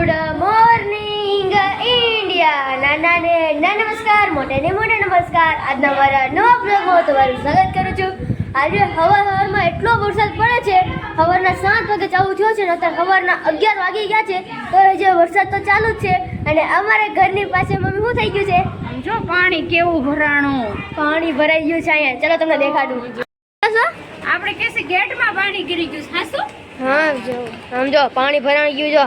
Good morning India. નાનાને ના નમસ્કાર, મોટાને મોટા નમસ્કાર. આજના મારા નવા બ્લોગમાં તમારું સ્વાગત કરું છું. આજે સવારમાં એટલો વરસાદ પડે છે. સવારના 7 વાગે ચાલુ થયો છે ને અત્યારે સવારના 11 વાગી ગયા છે તો હજી વરસાદ તો ચાલુ જ છે. અને અમારા ઘરની પાસે મમ્મી શું થઈ ગયું છે? જો પાણી કેવું ભરાણું, પાણી ભરાઈ ગયું છે અહીંયા. ચલો તમને દેખાડું. આપણે કેસે ગેટમાં પાણી ગીરી ગયું હાસુ. હા જો સમજો પાણી ભરાઈ ગયું. જો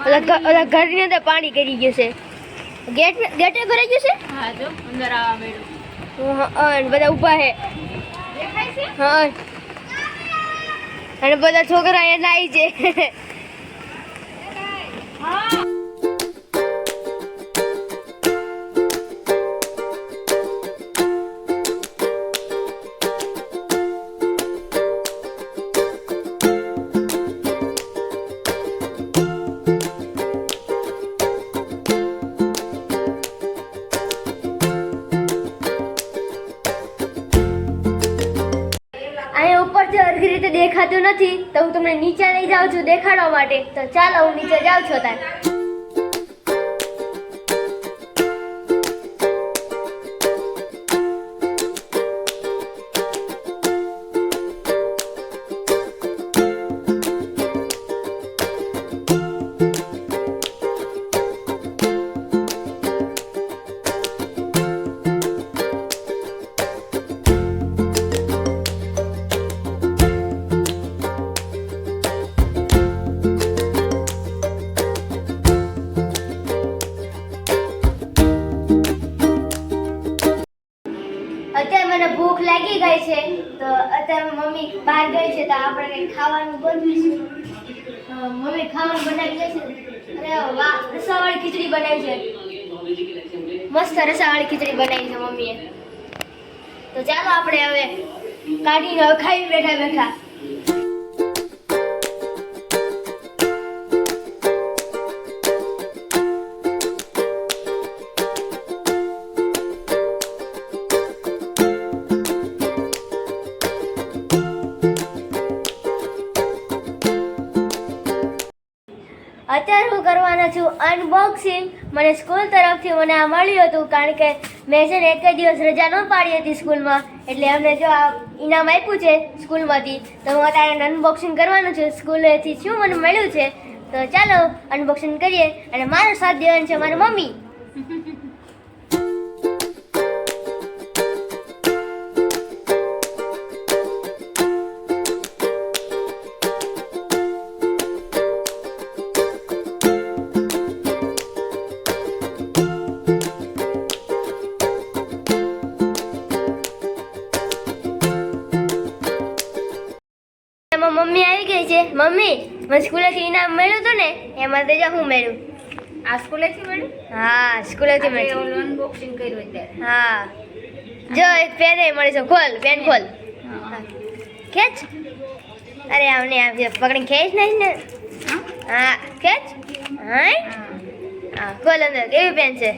ઓલા ઘરની અંદર પાણી કરી ગયું છે. ગેટે ભરાઈ ગયું છે. હા જો અંદર આવા મેળું હા બધા ઊભા છે. દેખાય છે. હા અને બધા છોકરા અહીંયા નાઈ છે. હા ઉપરથી અરખી રીતે દેખાતું નથી તો હું તમને નીચે લઈ જાઉં છું દેખાડવા માટે. તો ચાલો હું નીચે જાઉં છું તાર. અત્યારે મને ભૂખ લાગી ગઈ છે તો અત્યારે મમ્મી બહાર ગઈ છે તો આપણે કંઈક ખાવાનું બનાવીશું. મમ્મી ખાવાનું બનાવી દે છે. અરે વાહ, રસાવાળી ખીચડી બનાવી છે. મસ્ત રસાવાળી ખીચડી બનાવી છે મમ્મીએ. તો ચાલો આપણે હવે કાઢીને હવે ખાઈ બેઠા બેઠા. અત્યારે હું કરવાના છું અનબોક્સિંગ. મને સ્કૂલ તરફથી મને આ મળ્યું હતું કારણ કે મેં છે ને એક જ દિવસ રજા ન પાડી હતી સ્કૂલમાં એટલે અમને જો આ ઇનામ આપ્યું છે સ્કૂલમાંથી તો હું અત્યારે અનબોક્સિંગ કરવાનું છું સ્કૂલેથી શું મને મળ્યું છે. તો ચાલો અનબોક્સિંગ કરીએ અને મારો સાથ દેવાનું છે મારી મમ્મી. મમ્મી આવી ગઈ છે. મમ્મી મને સ્કૂલેથી ઇનામ મળ્યું હતું ને એમાં તો હું મેળવ્યું. આ સ્કૂલેથી મળ્યું. હા સ્કૂલેથી મળ્યું. ઓલું અનબોક્સિંગ કર્યું અત્યારે. હા જો એક પેન મળી છે. ખોલ પેન ખોલ. ખેંચ. અરે આવને આમ પકડીને ખેંચ નહીં ને. હા ખેંચ. હા ખોલ અંદર. કેવી પેન છે?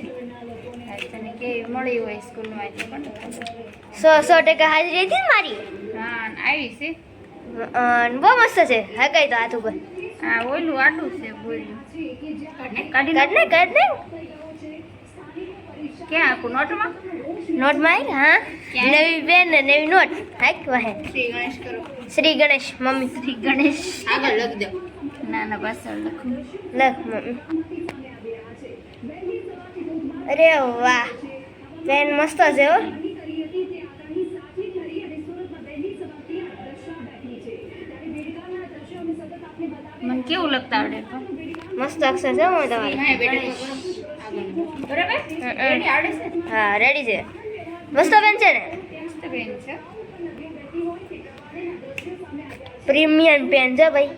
તને કેવી મળી હોય સ્કૂલમાંથી પણ 100% હાજરી હતી ને મારી. હા આવી છે. બહુ મસ્ત છે. હા કઈ તો હાથ ઉપર. આ ઓલું આડું છે બોલ્યું. કાઢ ને કાઢ ને. ક્યાં આખું નોટમાં નોટમાં હા નવી પેન ને નવી નોટ. હાક વાહે શ્રી ગણેશ કરો. શ્રી ગણેશ મમ્મી. શ્રી ગણેશ આગળ લખ દો. ના ના પાછળ લખું. લખ મમ્મી. અરે વાહ પેન મસ્ત છે હો. મને કેવું લખતા આવડે મસ્ત અક્ષર છે હું તમારે. બરાબર રેડી આવડે છે. હા રેડી છે. મસ્ત પેન છે ને. મસ્ત પેન છે. પ્રીમિયમ પેન છે ભાઈ.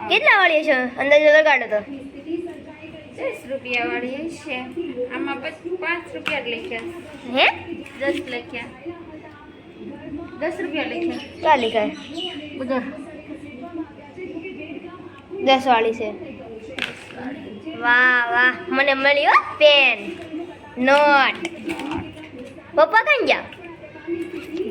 કેટલા વાળી છે અંદાજે લગાડો તો? 10 રૂપિયા વાળી છે. આમાં 5 રૂપિયા જ લખ્યા. હે 10 લખ્યા. 10 રૂપિયા લખ્યા. ક્યાં લીખાય? ઉધર 10 વાળી છે. વાહ વાહ મને મળી હો પેન નોટ. પપ્પા કઈ ગયા?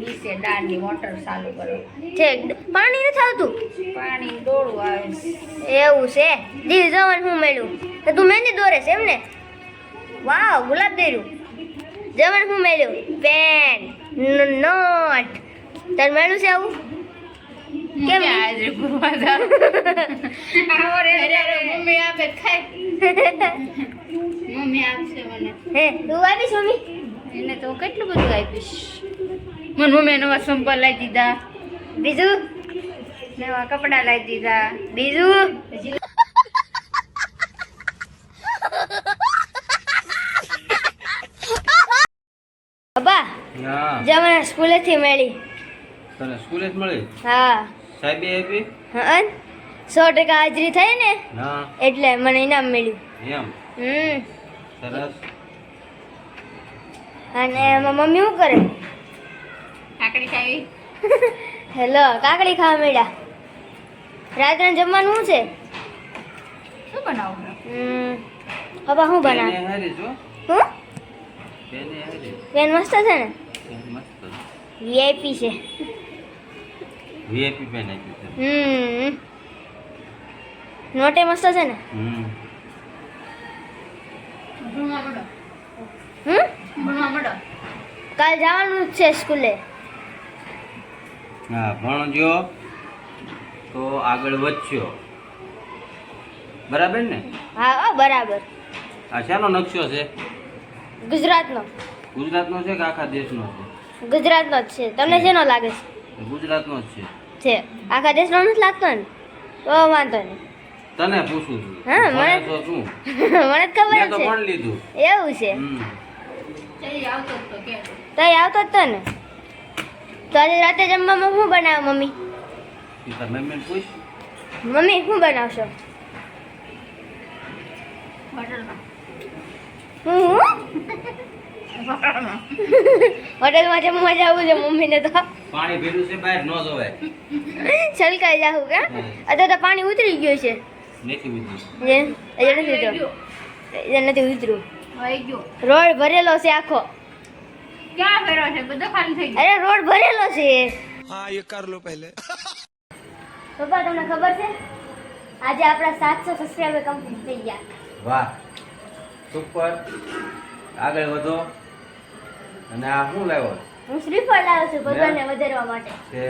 નીચે દાળની મોટર ચાલુ કરો. છે પાણી નથી આવતું. પાણી ડોળું આવે છે. એવું છે દીદી જવાનું હું મેળ્યું તો તું મહેંદી દોરે છે એમ ને વાવ ગુલાબ દોર્યું જવાનું હું મેળ્યું પેન નોટ તાર મેળ્યું છે આવું કેમ મમ્મી આજે ગુરવા જાવ. આવો રે મમ્મી આપે તો ખાય. મમ્મી આપશે મને. હે તું આપીશ મમ્મી એને તો હું કેટલું બધું આપીશ. મને મમ્મીએ નવા સંપલ લાવી દીધા, બીજું નવા કપડાં લાવી દીધા. બીજું પપ્પા હા જમાના સ્કૂલેથી મેળી તને સ્કૂલે જ મળી હા સાહેબે આપી હા 100% હાજરી થઈ ને હા એટલે મને ઇનામ મળ્યું એમ સરસ અને એમાં મમ્મી શું કરે કાકડી ખાવી. હેલો કાકડી ખાવા મળ્યા રાત્રે જમવાનું શું છે શું બનાવું? પપ્પા શું બનાવ પેને હારી જો હું પેને હારી પેન મસ્ત છે ને પેન મસ્ત વીઆઈપી છે વીઆઈપી પેન આપી છે નોટે મસ્ત છે ને ભણવા મળો, ભણવા મળો. કાલ જવાનું જ છે સ્કૂલે હા ભણજો તો આગળ વધશો બરાબર ને હા બરાબર આ શાનો નકશો છે ગુજરાતનો ગુજરાતનો છે કે આખા દેશનો છે ગુજરાતનો જ છે તમને શેનો લાગે ગુજરાતનો જ છે છે આખા દેશનો નથી લાગતો ને તો વાંધો નહીં તને પૂછું છું હા, મને- ભણે તો શું મને જ ખબર મેં તો છે ભણ લીધું એવું છે ચાલી આવતો જ તો કે તો એ આવતો જ તો ને તો આજે રાતે જમવામાં શું બનાવ મમ્મી તાર મમ્મીને પૂછ મમ્મી શું બનાવશો હોટલમાં. હું હોટલમાં. હોટલમાં જમવા જવું છે મમ્મીને તો પાણી ભેડું છે બહાર ન જોવાય છલકાઈ જાવું કે અત્યારે તો પાણી ઉતરી ગયું છે નથી બીજું એ નથી ઉતર્યું એ નથી ઉતર્યું વહી ગયો. રોડ ભરેલો છે આખો ક્યાં ફેરો છે? બધો ખાલી થઈ ગયો. અરે રોડ ભરેલો છે हाँ ये कर लो पहले પપ્પા તમને ખબર છે આજે આપણા 700 સબસ્ક્રાઇબર કમ્પ્લીટ થઈ ગયા વાહ સુપર આગળ વધો અને આ શું લાવ્યો હું શ્રીફળ લાવ્યો છું ભગવાનને વધારવા માટે છે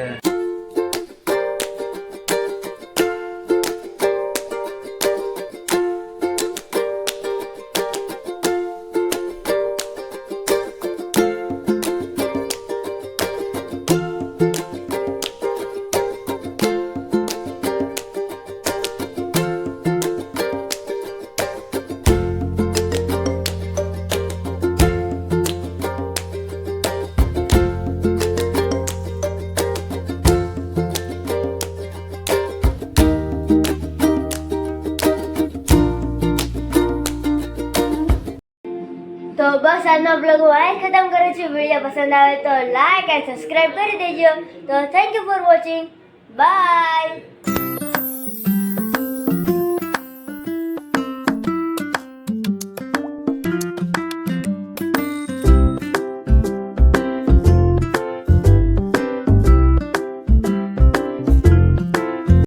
તો બસ આજનો બ્લોગ હું અહીં ખતમ કરું છું વિડીયો પસંદ આવે તો લાઈક અને સબસ્ક્રાઇબ કરી દેજો તો thank you for watching bye